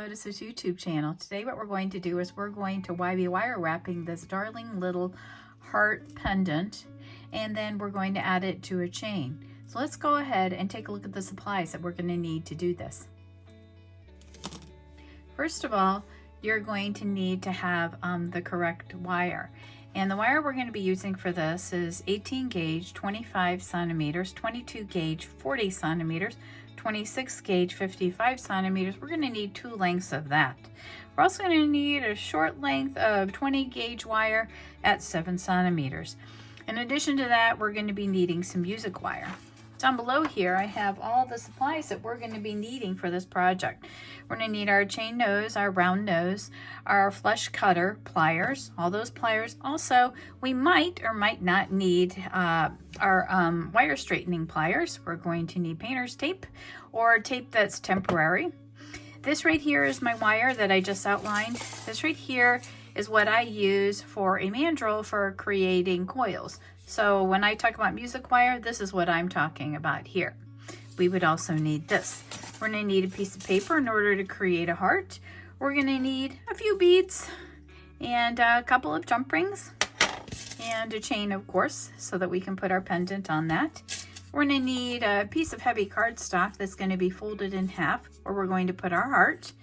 Lotus's YouTube channel. Today what we're going to do is we're going to wire wrapping this darling little heart pendant, and then we're going to add it to a chain. So let's go ahead and take a look at the supplies that we're going to need to do this. First of all, you're going to need to have the correct wire. And the wire we're going to be using for this is 18 gauge, 25 centimeters, 22 gauge, 40 centimeters, 26 gauge, 55 centimeters. We're going to need two lengths of that. We're also going to need a short length of 20 gauge wire at 7 centimeters. In addition to that, we're going to be needing some music wire. Down below here, I have all the supplies that we're going to be needing for this project. We're going to need our chain nose, our round nose, our flush cutter, pliers, all those pliers. Also, we might or might not need our wire straightening pliers. We're going to need painter's tape or tape that's temporary. This right here is my wire that I just outlined. This right here is what I use for a mandrel for creating coils. So when I talk about music wire, this is what I'm talking about here. We would also need this. We're going to need a piece of paper in order to create a heart. We're going to need a few beads and a couple of jump rings and a chain, of course, so that we can put our pendant on that. We're going to need a piece of heavy cardstock that's going to be folded in half, where we're going to put our heart.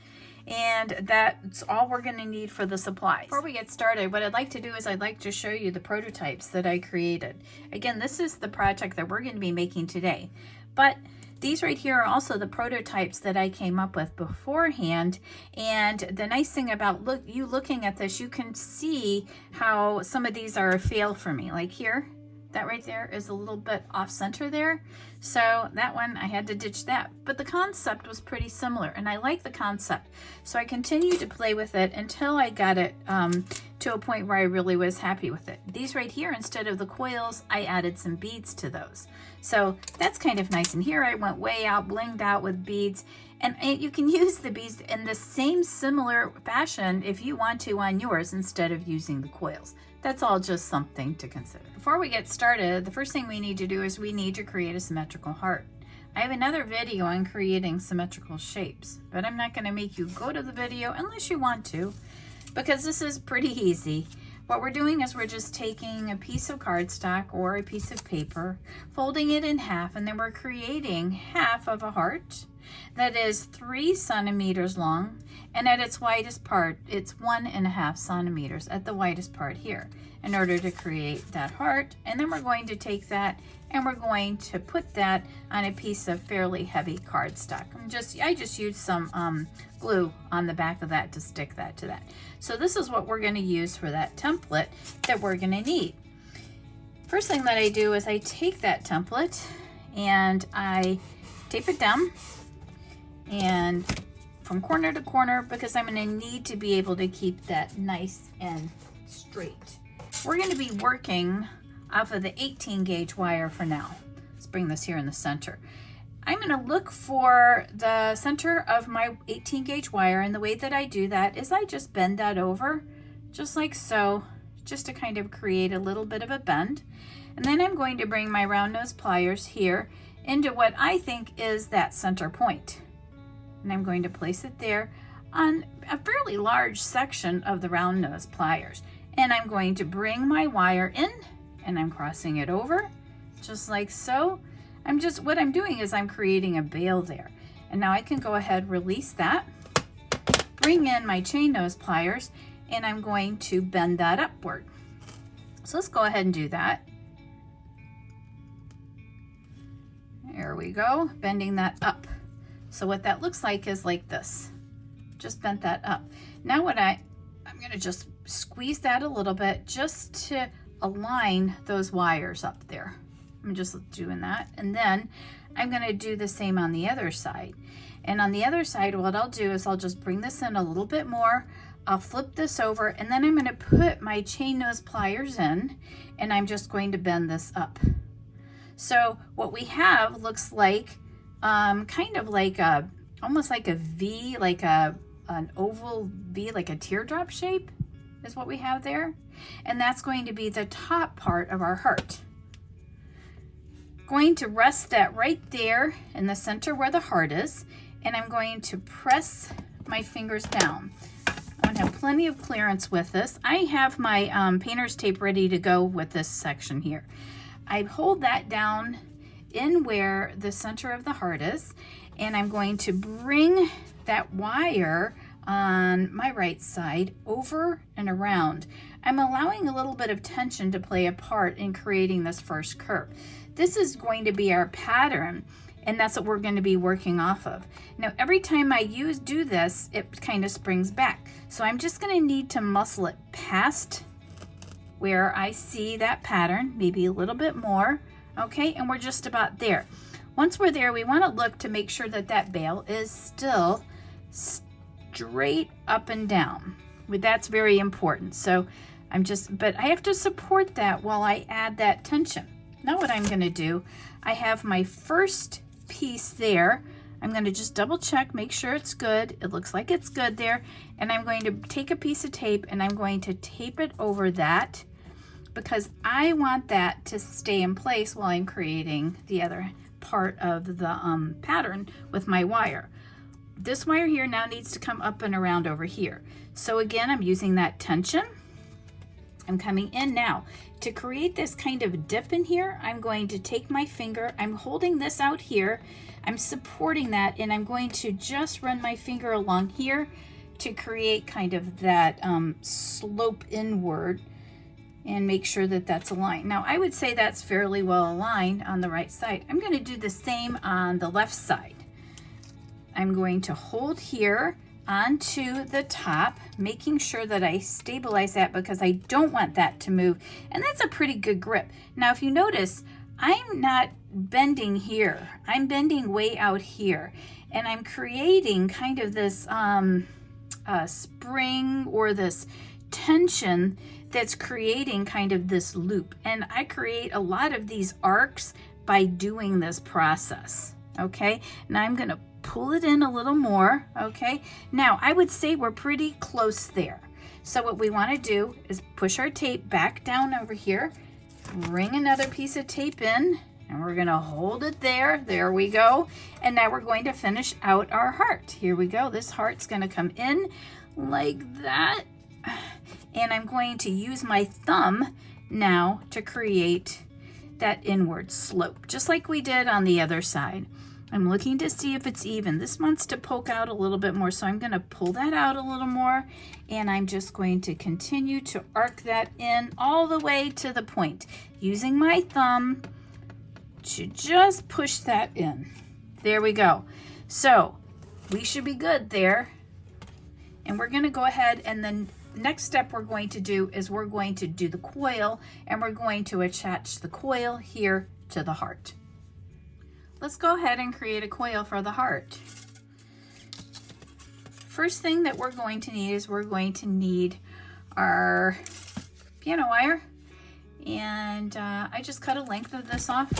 And that's all we're going to need for the supplies. Before we get started, what I'd like to do is I'd like to show you the prototypes that I created. Again, this is the project that we're going to be making today. But these right here are also the prototypes that I came up with beforehand. And the nice thing about you looking at this, you can see how some of these are a fail for me. Like here, that right there is a little bit off center there. So that one, I had to ditch that. But the concept was pretty similar, and I like the concept. So I continued to play with it until I got it to a point where I really was happy with it. These right here, instead of the coils, I added some beads to those. So that's kind of nice. And here I went way out, blinged out with beads. And you can use the beads in the same similar fashion if you want to on yours instead of using the coils. That's all just something to consider. Before we get started, the first thing we need to do is we need to create a symmetrical heart. I have another video on creating symmetrical shapes, but I'm not going to make you go to the video unless you want to, because this is pretty easy. What we're doing is we're just taking a piece of cardstock or a piece of paper, folding it in half, and then we're creating half of a heart that is 3 centimeters long, and at its widest part, it's 1.5 centimeters at the widest part here in order to create that heart. And then we're going to take that and we're going to put that on a piece of fairly heavy cardstock. I just used some glue on the back of that to stick that to that. So this is what we're going to use for that template that we're going to need. First thing that I do is I take that template and I tape it down, and from corner to corner, because I'm going to need to be able to keep that nice and straight. We're going to be working off of the 18 gauge wire for now. Let's bring this here in the center. I'm going to look for the center of my 18 gauge wire, and the way that I do that is I just bend that over just like so, just to kind of create a little bit of a bend. And then I'm going to bring my round nose pliers here into what I think is that center point. And I'm going to place it there on a fairly large section of the round nose pliers. And I'm going to bring my wire in, and I'm crossing it over just like so. What I'm doing is I'm creating a bail there. And now I can go ahead, release that, bring in my chain nose pliers, and I'm going to bend that upward. So let's go ahead and do that. There we go, bending that up. So what that looks like is like this. Just bent that up. Now what I'm going to just squeeze that a little bit just to align those wires up there. I'm just doing that. And then I'm going to do the same on the other side. And on the other side, what I'll do is I'll just bring this in a little bit more. I'll flip this over, and then I'm going to put my chain nose pliers in, and I'm just going to bend this up. So what we have looks like kind of like almost like a V, like an oval V, like a teardrop shape is what we have there. And that's going to be the top part of our heart. Going to rest that right there in the center where the heart is, and I'm going to press my fingers down. I want to have plenty of clearance with this. I have my painter's tape ready to go with this section here. I hold that down in where the center of the heart is, and I'm going to bring that wire on my right side over and around. I'm allowing a little bit of tension to play a part in creating this first curve. This is going to be our pattern, and that's what we're going to be working off of. Now, every time I do this, it kind of springs back. So I'm just going to need to muscle it past where I see that pattern, maybe a little bit more, okay? And we're just about there. Once we're there, we want to look to make sure that that bail is still straight up and down. That's very important. So but I have to support that while I add that tension. Now what I'm going to do, I have my first piece there. I'm going to just double check, make sure it's good. It looks like it's good there. And I'm going to take a piece of tape and I'm going to tape it over that because I want that to stay in place while I'm creating the other part of the pattern with my wire. This wire here now needs to come up and around over here. So again, I'm using that tension. I'm coming in now. To create this kind of dip in here, I'm going to take my finger, I'm holding this out here, I'm supporting that, and I'm going to just run my finger along here to create kind of that slope inward and make sure that that's aligned. Now, I would say that's fairly well aligned on the right side. I'm going to do the same on the left side. I'm going to hold here onto the top, making sure that I stabilize that because I don't want that to move. And that's a pretty good grip. Now, if you notice, I'm not bending here. I'm bending way out here. And I'm creating kind of this spring or this tension that's creating kind of this loop. And I create a lot of these arcs by doing this process. Okay, now I'm going to pull it in a little more. Okay, now I would say we're pretty close there. So what we want to do is push our tape back down over here, bring another piece of tape in, and we're going to hold it there. There we go. And now we're going to finish out our heart. Here we go. This heart's going to come in like that. And I'm going to use my thumb now to create that inward slope, just like we did on the other side. I'm looking to see if it's even. This wants to poke out a little bit more, so I'm going to pull that out a little more, and I'm just going to continue to arc that in all the way to the point, using my thumb to just push that in. There we go. So we should be good there, and we're going to go ahead, and then next step we're going to do is we're going to do the coil, and we're going to attach the coil here to the heart. Let's go ahead and create a coil for the heart. First thing that we're going to need is we're going to need our piano wire, and I just cut a length of this off,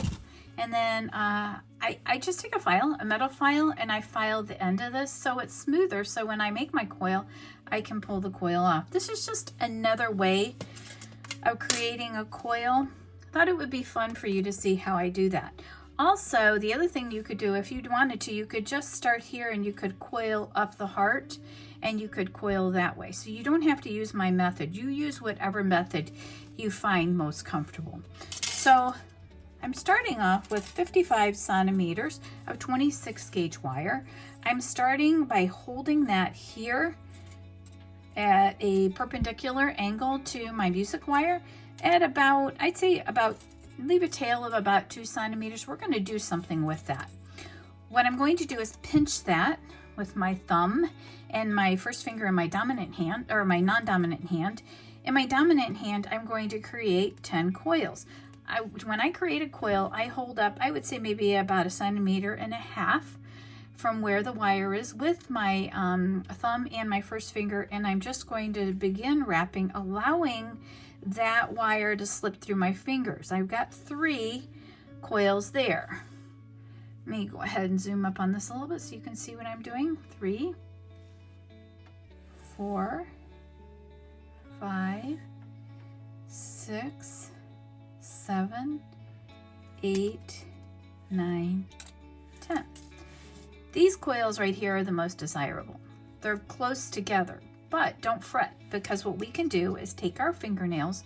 and then I just take a metal file, and I file the end of this so it's smoother, so when I make my coil I can pull the coil off. This is just another way of creating a coil. I thought it would be fun for you to see how I do that. Also, the other thing you could do if you wanted to, you could just start here and you could coil up the heart and you could coil that way. So you don't have to use my method. You use whatever method you find most comfortable. So I'm starting off with 55 centimeters of 26 gauge wire. I'm starting by holding that here at a perpendicular angle to my music wire at about, I'd say about, leave a tail of about 2 centimeters. We're going to do something with that. What I'm going to do is pinch that with my thumb and my first finger in my dominant hand, or my non-dominant hand. In my dominant hand, I'm going to create 10 coils. When I create a coil, I hold up, I would say maybe about 1.5 centimeters from where the wire is with my thumb and my first finger, and I'm just going to begin wrapping, allowing that wire to slip through my fingers. I've got 3 coils there. Let me go ahead and zoom up on this a little bit so you can see what I'm doing. 3, 4, 5, 6, 7, 8, 9, 10. These coils right here are the most desirable. they're close together, but don't fret, because what we can do is take our fingernails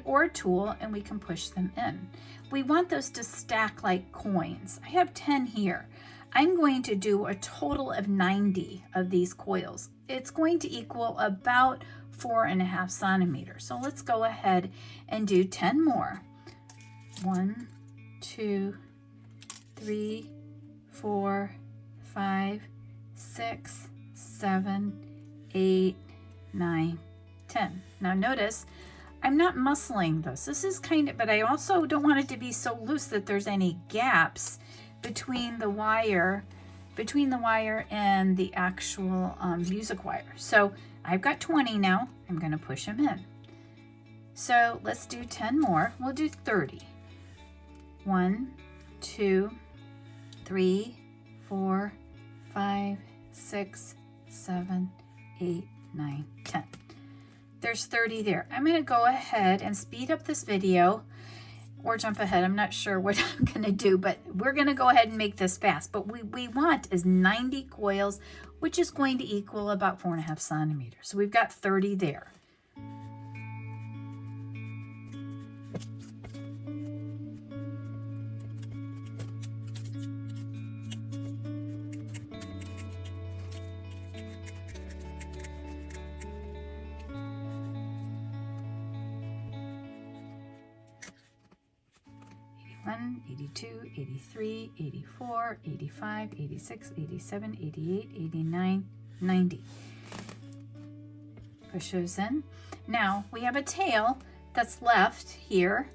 or a tool and we can push them in. We want those to stack like coins. I have 10 here. I'm going to do a total of 90 of these coils. It's going to equal about 4.5 centimeters. So let's go ahead and do 10 more. 1, 2, 3, 4, 5, 6, 7, 8, 9, 10. Now notice, I'm not muscling this. This is kind of, but I also don't want it to be so loose that there's any gaps between the wire and the actual music wire. So I've got 20 now. I'm going to push them in. So let's do 10 more. We'll do 30. 1, 2, 3, 4, 5, 6, 7, 8, 9, 10. There's 30 there. I'm going to go ahead and speed up this video or jump ahead. I'm not sure what I'm going to do, but we're going to go ahead and make this fast. But we want is 90 coils, which is going to equal about 4.5 centimeters. So we've got 30 there. One, 82, 83, 84, 85, 86, 87, 88, 89, 90. Push those in. Now we have a tail that's left here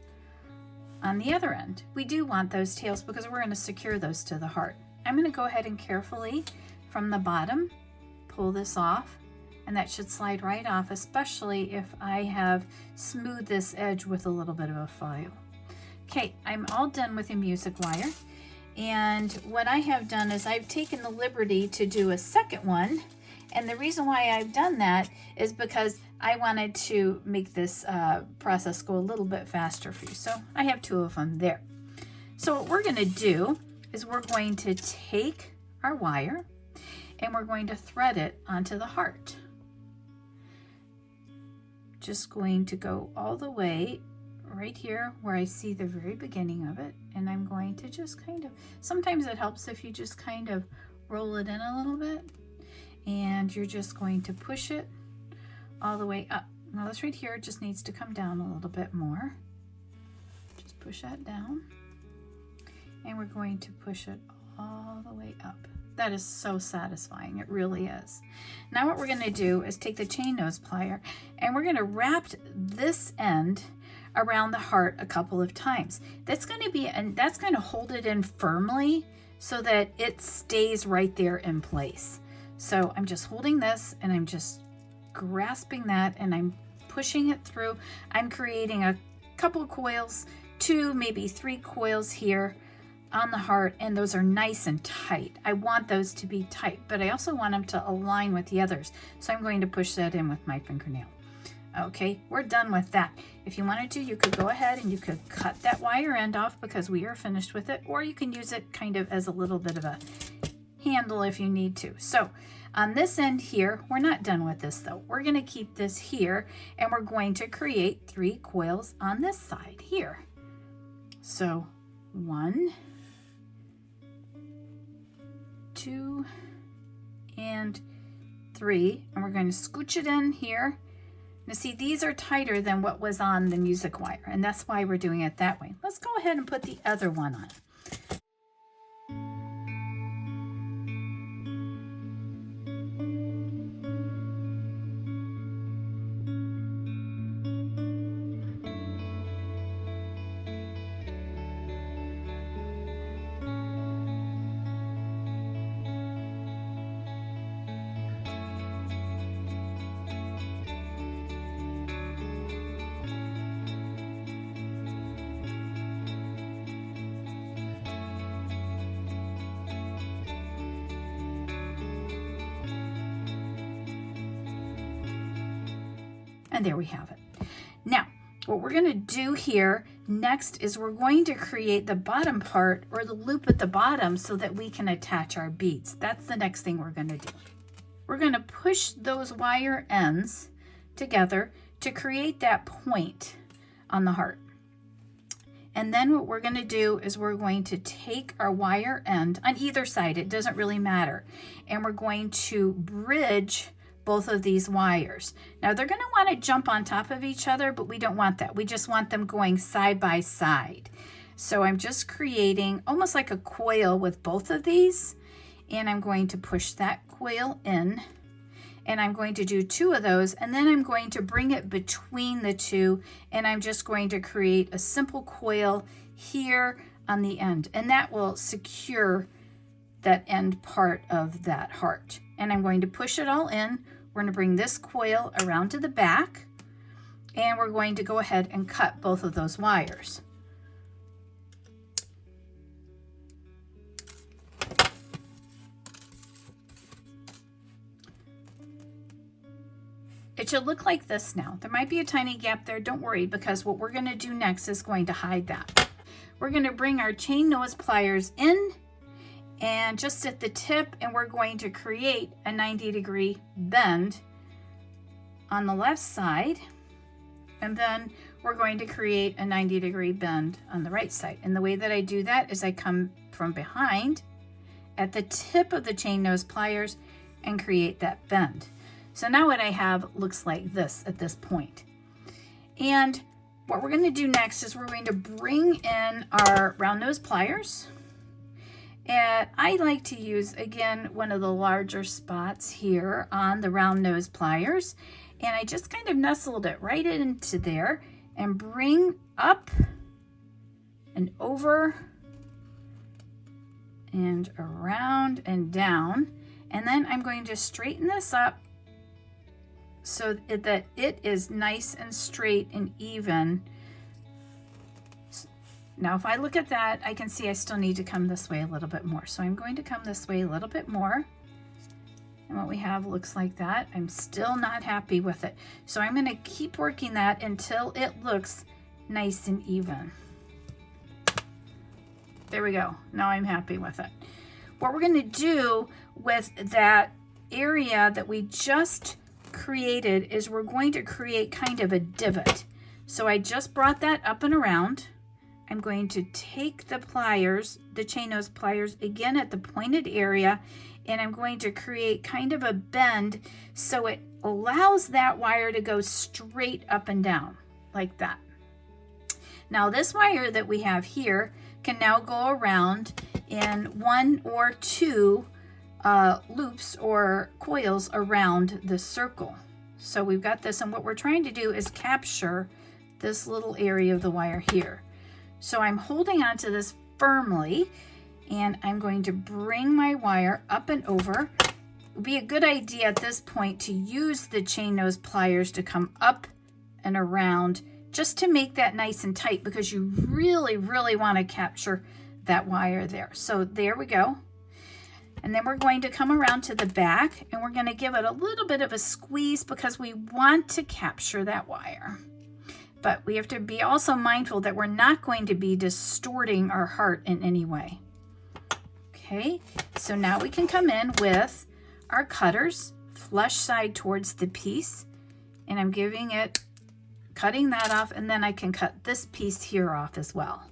on the other end. We do want those tails because we're going to secure those to the heart. I'm going to go ahead and carefully from the bottom pull this off, and that should slide right off, especially if I have smoothed this edge with a little bit of a file. Okay, I'm all done with the music wire, and what I have done is I've taken the liberty to do a second one, and the reason why I've done that is because I wanted to make this process go a little bit faster for you. So I have 2 of them there. So what we're going to do is we're going to take our wire and we're going to thread it onto the heart. Just going to go all the way right here where I see the very beginning of it, and I'm going to just kind of, sometimes it helps if you just kind of roll it in a little bit, and you're just going to push it all the way up. Now this right here just needs to come down a little bit more. Just push that down, and we're going to push it all the way up. That is so satisfying, it really is. Now what we're going to do is take the chain nose plier, and we're going to wrap this end around the heart a couple of times. That's going to be, and that's going to hold it in firmly so that it stays right there in place. So I'm just holding this and I'm just grasping that and I'm pushing it through. I'm creating a couple of coils, 2, maybe 3 coils here on the heart, and those are nice and tight. I want those to be tight, but I also want them to align with the others. So I'm going to push that in with my fingernail. Okay, we're done with that. If you wanted to, you could go ahead and you could cut that wire end off because we are finished with it, or you can use it kind of as a little bit of a handle if you need to. So on this end here, we're not done with this though. We're going to keep this here, and we're going to create 3 coils on this side here. So 1, 2, and 3, and we're going to scooch it in here. Now see, these are tighter than what was on the music wire, and that's why we're doing it that way. Let's go ahead and put the other one on. And there we have it. Now, what we're going to do here next is we're going to create the bottom part, or the loop at the bottom, so that we can attach our beads. That's the next thing we're going to do. we're going to push those wire ends together to create that point on the heart. And then what we're going to do is we're going to take our wire end on either side, it doesn't really matter, and we're going to bridge both of these wires. Now they're going to want to jump on top of each other, but we don't want that. We just want them going side by side. So I'm just creating almost like a coil with both of these, and I'm going to push that coil in, and I'm going to do 2 of those, and then I'm going to bring it between the 2, and I'm just going to create a simple coil here on the end, and that will secure that end part of that heart. And I'm going to push it all in. We're going to bring this coil around to the back, and we're going to go ahead and cut both of those wires. It should look like this now. There might be a tiny gap there, don't worry, because what we're going to do next is going to hide that. We're going to bring our chain nose pliers in and just at the tip, and we're going to create a 90-degree bend on the left side, and then we're going to create a 90-degree bend on the right side. And the way that I do that is I come from behind at the tip of the chain nose pliers and create that bend. So now what I have looks like this at this point. And what we're going to do next is we're going to bring in our round nose pliers. And I like to use, again, one of the larger spots here on the round nose pliers. And I just kind of nestled it right into there and bring up and over and around and down. And then I'm going to straighten this up so that it is nice and straight and even. Now, if I look at that, I can see I still need to come this way a little bit more. So I'm going to come this way a little bit more. And what we have looks like that. I'm still not happy with it. So I'm going to keep working that until it looks nice and even. There we go. Now I'm happy with it. What we're going to do with that area that we just created is we're going to create kind of a divot. So I just brought that up and around. I'm going to take the pliers, the chain nose pliers, again at the pointed area, and I'm going to create kind of a bend so it allows that wire to go straight up and down like that. Now this wire that we have here can now go around in 1 or 2 loops or coils around the circle. So we've got this, and what we're trying to do is capture this little area of the wire here. So I'm holding onto this firmly, and I'm going to bring my wire up and over. It would be a good idea at this point to use the chain nose pliers to come up and around just to make that nice and tight, because you really, really want to capture that wire there. So there we go. And then we're going to come around to the back, and we're going to give it a little bit of a squeeze because we want to capture that wire. But we have to be also mindful that we're not going to be distorting our heart in any way. Okay, so now we can come in with our cutters, flush side towards the piece, and I'm giving it, cutting that off, and then I can cut this piece here off as well.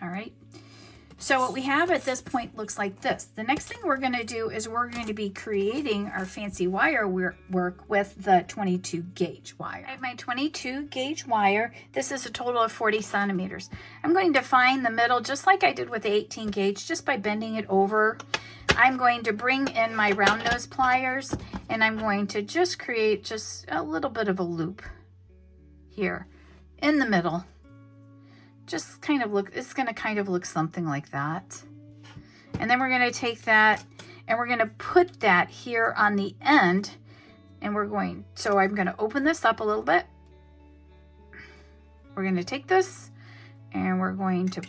All right. So what we have at this point looks like this. The next thing we're going to do is we're going to be creating our fancy wire work with the 22 gauge wire. I have my 22 gauge wire. This is a total of 40 centimeters. I'm going to find the middle just like I did with the 18 gauge, just by bending it over. I'm going to bring in my round nose pliers, and I'm going to just create just a little bit of a loop here in the middle. Just kind of look, it's going to kind of look something like that. And then we're going to take that and we're going to put that here on the end, and we're going, so I'm going to open this up a little bit. We're going to take this and we're going to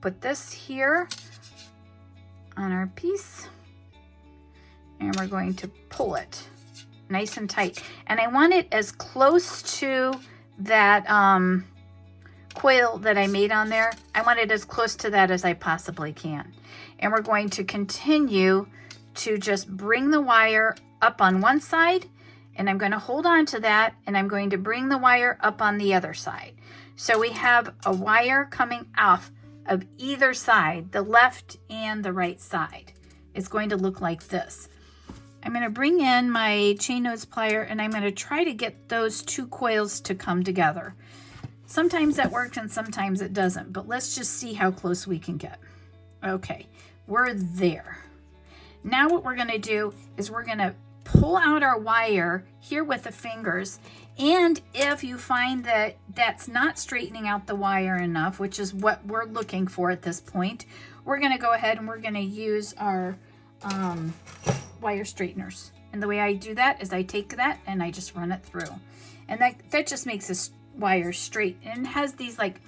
put this here on our piece, and we're going to pull it nice and tight. And I want it as close to that coil that I made on there. I want it as close to that as I possibly can. And we're going to continue to just bring the wire up on one side, and I'm going to hold on to that, and I'm going to bring the wire up on the other side. So we have a wire coming off of either side, the left and the right side. It's going to look like this. I'm going to bring in my chain nose plier, and I'm going to try to get those two coils to come together. Sometimes that works and sometimes it doesn't, but let's just see how close we can get. Okay, we're there. Now what we're going to do is we're going to pull out our wire here with the fingers, and if you find that that's not straightening out the wire enough, which is what we're looking for at this point, we're going to go ahead and we're going to use our wire straighteners. And the way I do that is I take that and I just run it through, and that just makes this wire straight, and it has these like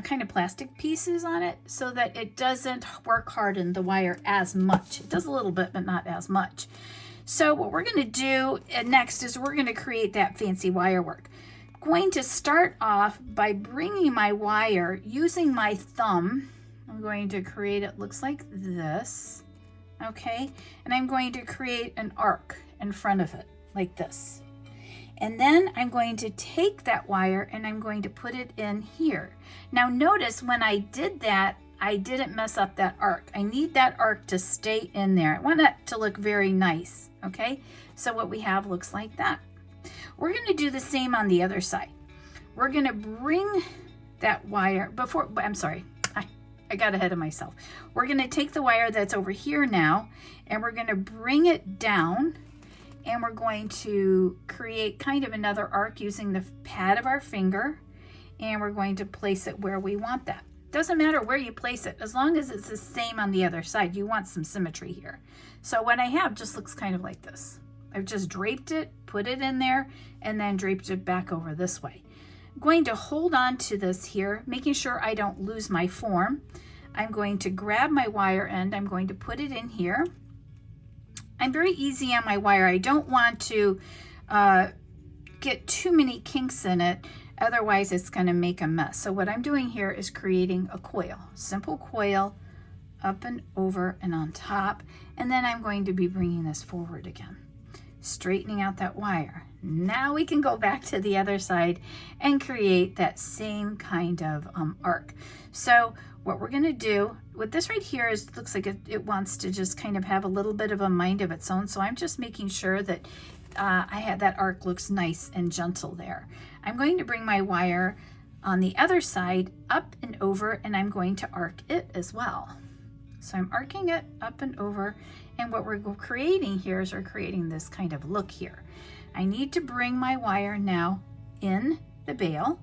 kind of plastic pieces on it so that it doesn't work harden the wire as much. It does a little bit, but not as much. So what we're going to do next is we're going to create that fancy wire work. I'm going to start off by bringing my wire using my thumb. I'm going to create, it looks like this, okay? And I'm going to create an arc in front of it like this. And then I'm going to take that wire and I'm going to put it in here. Now notice when I did that, I didn't mess up that arc. I need that arc to stay in there. I want that to look very nice, okay? So what we have looks like that. We're gonna do the same on the other side. We're gonna bring that wire, I got ahead of myself. We're gonna take the wire that's over here now, and we're gonna bring it down, and we're going to create kind of another arc using the pad of our finger, and we're going to place it where we want that. Doesn't matter where you place it, as long as it's the same on the other side. You want some symmetry here. So what I have just looks kind of like this. I've just draped it, put it in there, and then draped it back over this way. I'm going to hold on to this here, making sure I don't lose my form. I'm going to grab my wire end, I'm going to put it in here. I'm very easy on my wire. I don't want to get too many kinks in it, otherwise it's going to make a mess. So what I'm doing here is creating a coil, simple coil, up and over and on top, and then I'm going to be bringing this forward again, straightening out that wire. Now we can go back to the other side and create that same kind of arc. So what we're going to do with this right here is, looks like it wants to just kind of have a little bit of a mind of its own. So I'm just making sure that I have that arc looks nice and gentle there. I'm going to bring my wire on the other side up and over, and I'm going to arc it as well. So I'm arcing it up and over, and what we're creating here is we're creating this kind of look here. I need to bring my wire now in the bail.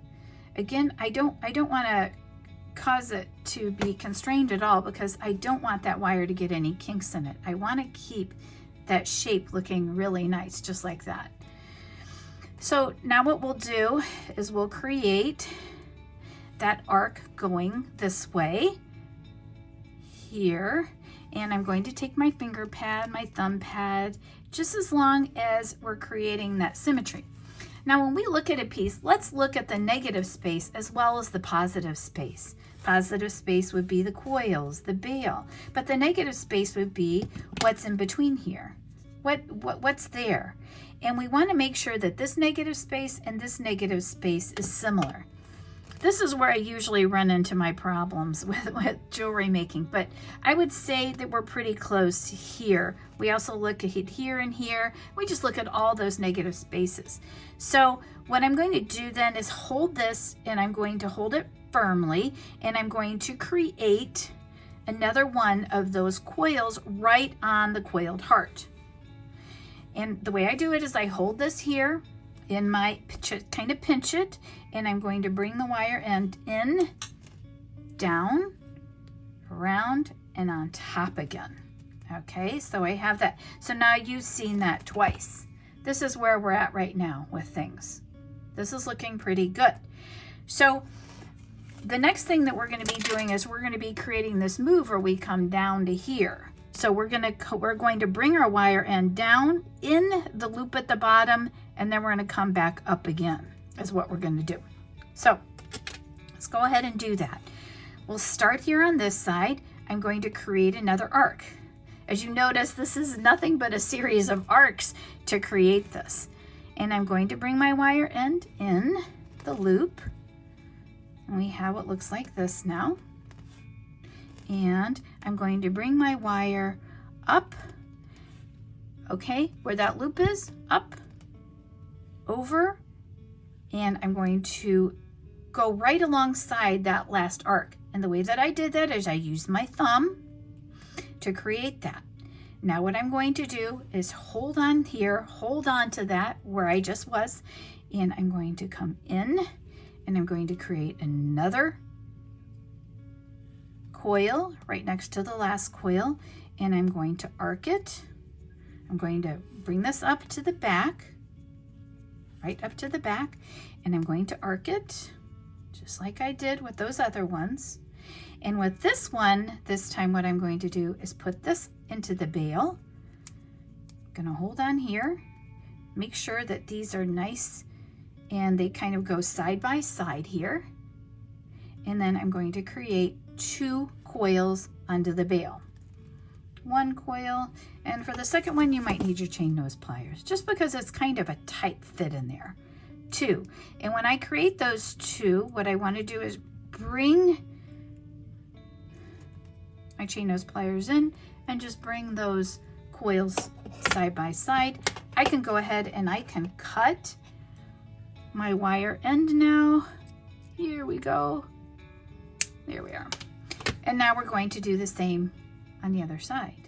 Again, I don't want to cause it to be constrained at all, because I don't want that wire to get any kinks in it. I want to keep that shape looking really nice, just like that. So now what we'll do is we'll create that arc going this way here, and I'm going to take my finger pad, my thumb pad, just as long as we're creating that symmetry. Now when we look at a piece, let's look at the negative space as well as the positive space. Positive space would be the coils, the bail, but the negative space would be what's in between here. What's there? And we want to make sure that this negative space and this negative space is similar. This is where I usually run into my problems with jewelry making, but I would say that we're pretty close here. We also look at here and here. We just look at all those negative spaces. So what I'm going to do then is hold this, and I'm going to hold it firmly, and I'm going to create another one of those coils right on the coiled heart. And the way I do it is I hold this here in my kind of pinch it, and I'm going to bring the wire end in, down, around, and on top again. Okay, so I have that. So now you've seen that twice. This is where we're at right now with things. This is looking pretty good. So the next thing that we're going to be doing is we're going to be creating this move where we come down to here. So we're going to bring our wire end down in the loop at the bottom, and then we're going to come back up again is what we're going to do. So let's go ahead and do that. We'll start here on this side. I'm going to create another arc. As you notice, this is nothing but a series of arcs to create this. And I'm going to bring my wire end in the loop. And we have what looks like this now. And I'm going to bring my wire up, okay, where that loop is, up, over, and I'm going to go right alongside that last arc. And the way that I did that is I used my thumb to create that. Now what I'm going to do is hold on here, hold on to that where I just was, and I'm going to come in and I'm going to create another coil right next to the last coil, and I'm going to arc it. I'm going to bring this up to the back, right up to the back, and I'm going to arc it just like I did with those other ones. And with this one, this time what I'm going to do is put this into the bail. I'm gonna hold on here, make sure that these are nice and they kind of go side by side here. And then I'm going to create 2 coils under the bail. 1 coil, and for the second one you might need your chain nose pliers just because it's kind of a tight fit in there. 2. And when I create those 2, what I want to do is bring my chain nose pliers in and just bring those coils side by side. I can go ahead and I can cut my wire end now. Here we go. There we are. And now we're going to do the same on the other side.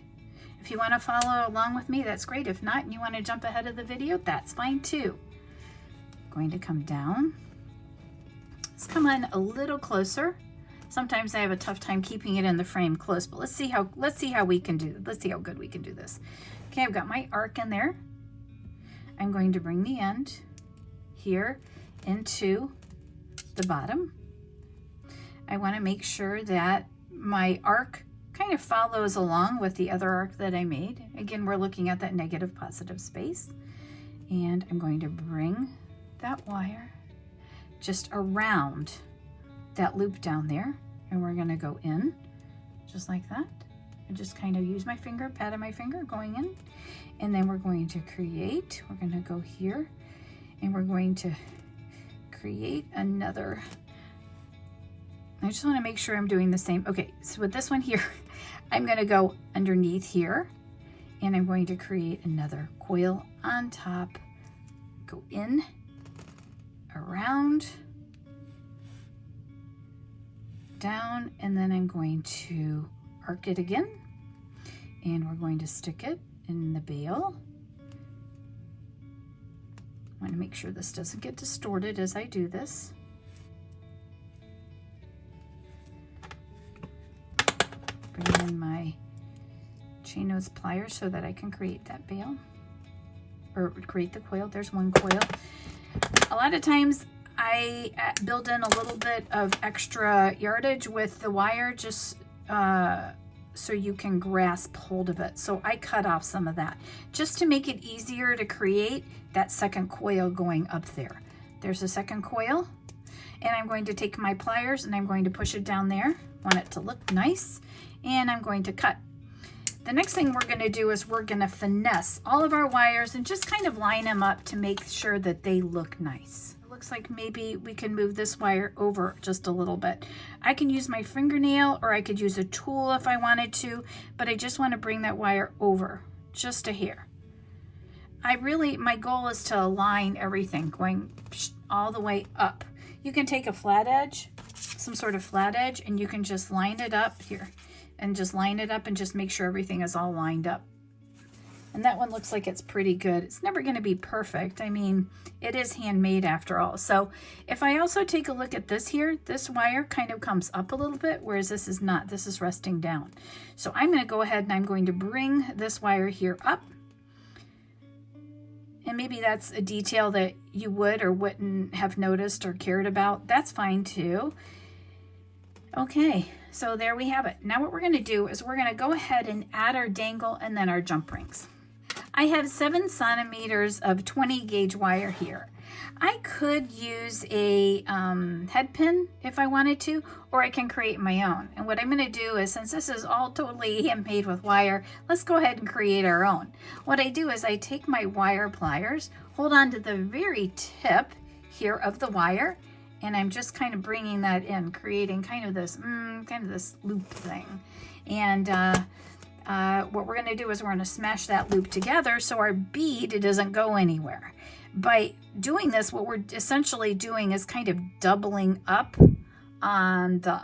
If you want to follow along with me, that's great. If not, and you want to jump ahead of the video, that's fine too. I'm going to come down. Let's come in a little closer. Sometimes I have a tough time keeping it in the frame close, but let's see how we can do. Let's see how good we can do this. Okay, I've got my arc in there. I'm going to bring the end here into the bottom. I want to make sure that my arc kind of follows along with the other arc that I made. Again, we're looking at that negative positive space. And I'm going to bring that wire just around that loop down there, and we're going to go in just like that. I just kind of use my finger, pat of my finger going in, and then we're going to create, we're going to go here and we're going to create another. I just want to make sure I'm doing the same. Okay, so with this one here, I'm going to go underneath here and I'm going to create another coil on top, go in, around, down, and then I'm going to arc it again, and we're going to stick it in the bail. I want to make sure this doesn't get distorted as I do this. Bring in my chain nose pliers so that I can create that bail, or create the coil. There's one coil. A lot of times I build in a little bit of extra yardage with the wire just so you can grasp hold of it. So I cut off some of that just to make it easier to create that second coil going up there. There's a second coil, and I'm going to take my pliers and I'm going to push it down there. Want it to look nice, and I'm going to cut. The next thing we're going to do is we're going to finesse all of our wires and just kind of line them up to make sure that they look nice. It looks like maybe we can move this wire over just a little bit. I can use my fingernail or I could use a tool if I wanted to, but I just want to bring that wire over just a hair. My goal is to align everything going all the way up. You can take a flat edge, some sort of flat edge, and you can just line it up here. And just line it up and just make sure everything is all lined up. And that one looks like it's pretty good. It's never going to be perfect. I mean, it is handmade after all. So if I also take a look at this here, this wire kind of comes up a little bit, whereas this is not. This is resting down. So I'm going to go ahead and I'm going to bring this wire here up. And maybe that's a detail that you would or wouldn't have noticed or cared about. That's fine too. Okay, so there we have it. Now what we're going to do is we're going to go ahead and add our dangle and then our jump rings. I have 7 centimeters of 20 gauge wire here. I could use a head pin if I wanted to, or I can create my own. And what I'm going to do is, since this is all totally handmade with wire, let's go ahead and create our own. What I do is I take my wire pliers, hold on to the very tip here of the wire, and I'm just kind of bringing that in, creating kind of this loop thing. And what we're going to do is we're going to smash that loop together so our bead doesn't go anywhere. By doing this, what we're essentially doing is kind of doubling up on the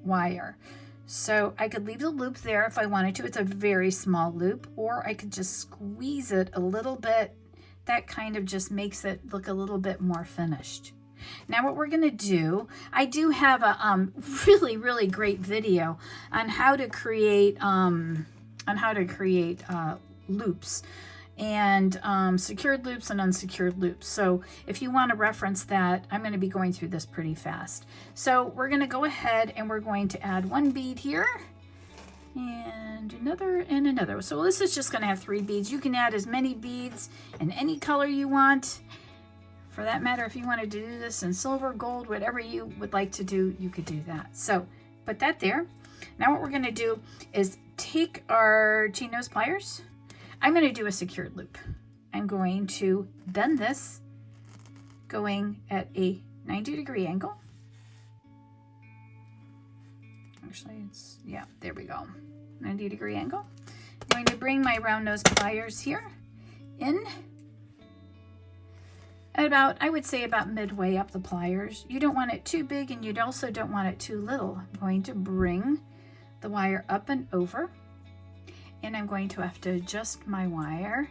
wire. So I could leave the loop there if I wanted to. It's a very small loop, or I could just squeeze it a little bit. That kind of just makes it look a little bit more finished. Now what we're going to do, I do have a really great video on how to create loops, and secured loops and unsecured loops. So if you want to reference that, I'm going to be going through this pretty fast. So we're going to go ahead and we're going to add one bead here and another and another. So this is just going to have 3 beads. You can add as many beads in any color you want. For that matter, if you wanted to do this in silver, gold, whatever you would like to do, you could do that. So put that there. Now what we're going to do is take our chain nose pliers. I'm going to do a secured loop. I'm going to bend this going at a 90-degree angle. Actually, it's, yeah, there we go. 90-degree angle. I'm going to bring my round nose pliers here in at about, I would say about midway up the pliers. You don't want it too big and you also don't want it too little. I'm going to bring the wire up and over, and I'm going to have to adjust my wire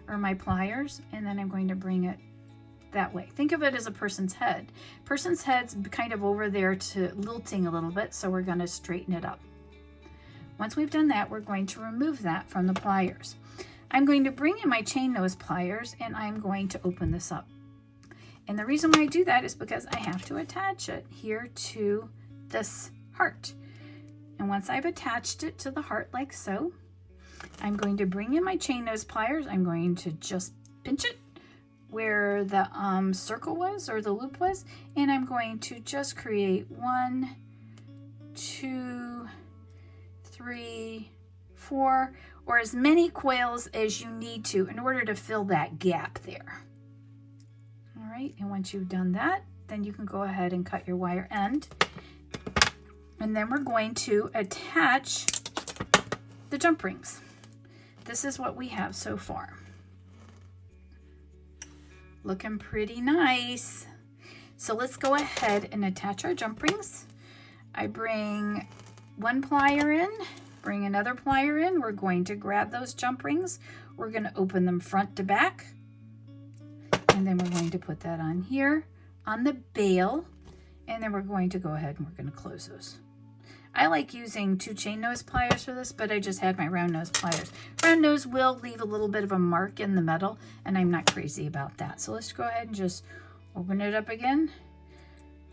or my pliers, and then I'm going to bring it that way. Think of it as a person's head. Person's head's kind of over there to lilting a little bit, so we're going to straighten it up. Once we've done that, we're going to remove that from the pliers. I'm going to bring in my chain nose pliers and I'm going to open this up. And the reason why I do that is because I have to attach it here to this heart. And once I've attached it to the heart like so, I'm going to bring in my chain nose pliers. I'm going to just pinch it where the circle was or the loop was, and I'm going to just create 1, 2, 3, 4, or as many coils as you need to in order to fill that gap there. All right, and once you've done that, then you can go ahead and cut your wire end. And then we're going to attach the jump rings. This is what we have so far. Looking pretty nice. So let's go ahead and attach our jump rings. I bring one plier in, bring another plier in. We're going to grab those jump rings. We're going to open them front to back. And then we're going to put that on here on the bail. And then we're going to go ahead and we're going to close those. I like using 2 chain nose pliers for this, but I just had my round nose pliers. Round nose will leave a little bit of a mark in the metal, and I'm not crazy about that. So let's go ahead and just open it up again,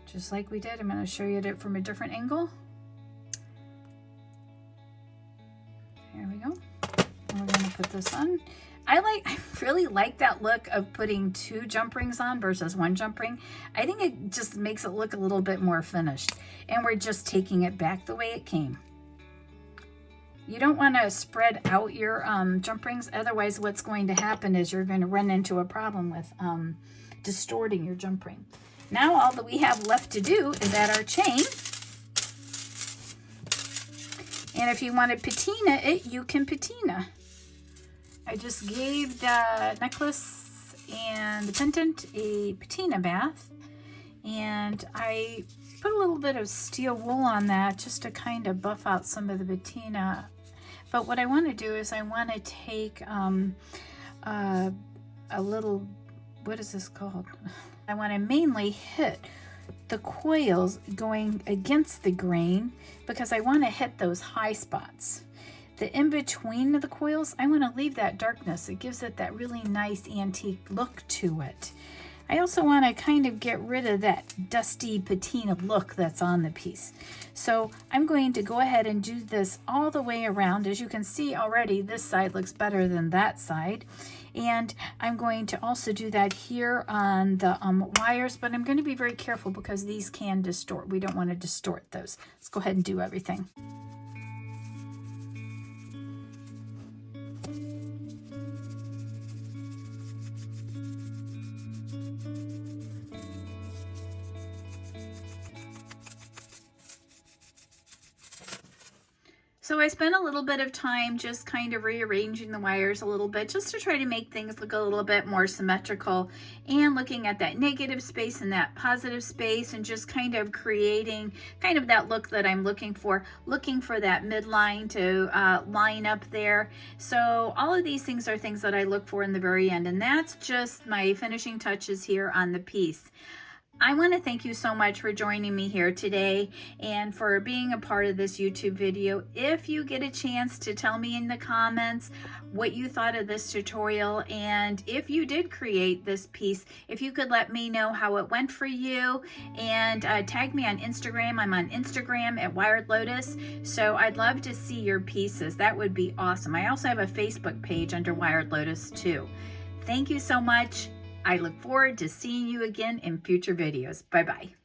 just like we did. I'm going to show you it from a different angle. Here we go. And we're going to put this on. I really like that look of putting 2 jump rings on versus 1 jump ring. I think it just makes it look a little bit more finished. And we're just taking it back the way it came. You don't want to spread out your jump rings. Otherwise, what's going to happen is you're going to run into a problem with distorting your jump ring. Now all that we have left to do is add our chain. And if you want to patina it, you can patina. I just gave the necklace and the pendant a patina bath, and I put a little bit of steel wool on that just to kind of buff out some of the patina. But what I want to do is I want to take a little, what is this called? I want to mainly hit the coils going against the grain because I want to hit those high spots. The in-between of the coils, I want to leave that darkness. It gives it that really nice antique look to it. I also want to kind of get rid of that dusty patina look that's on the piece. So I'm going to go ahead and do this all the way around. As you can see already, this side looks better than that side. And I'm going to also do that here on the wires, but I'm going to be very careful because these can distort. We don't want to distort those. Let's go ahead and do everything. So I spent a little bit of time just kind of rearranging the wires a little bit just to try to make things look a little bit more symmetrical, and looking at that negative space and that positive space, and just kind of creating kind of that look that I'm looking for that midline to line up there. So all of these things are things that I look for in the very end, and that's just my finishing touches here on the piece. I want to thank you so much for joining me here today and for being a part of this YouTube video. If you get a chance to tell me in the comments what you thought of this tutorial, and if you did create this piece, if you could let me know how it went for you, and tag me on Instagram. I'm on Instagram at Wired Lotus, so I'd love to see your pieces. That would be awesome. I also have a Facebook page under Wired Lotus too. Thank you so much. I look forward to seeing you again in future videos. Bye-bye.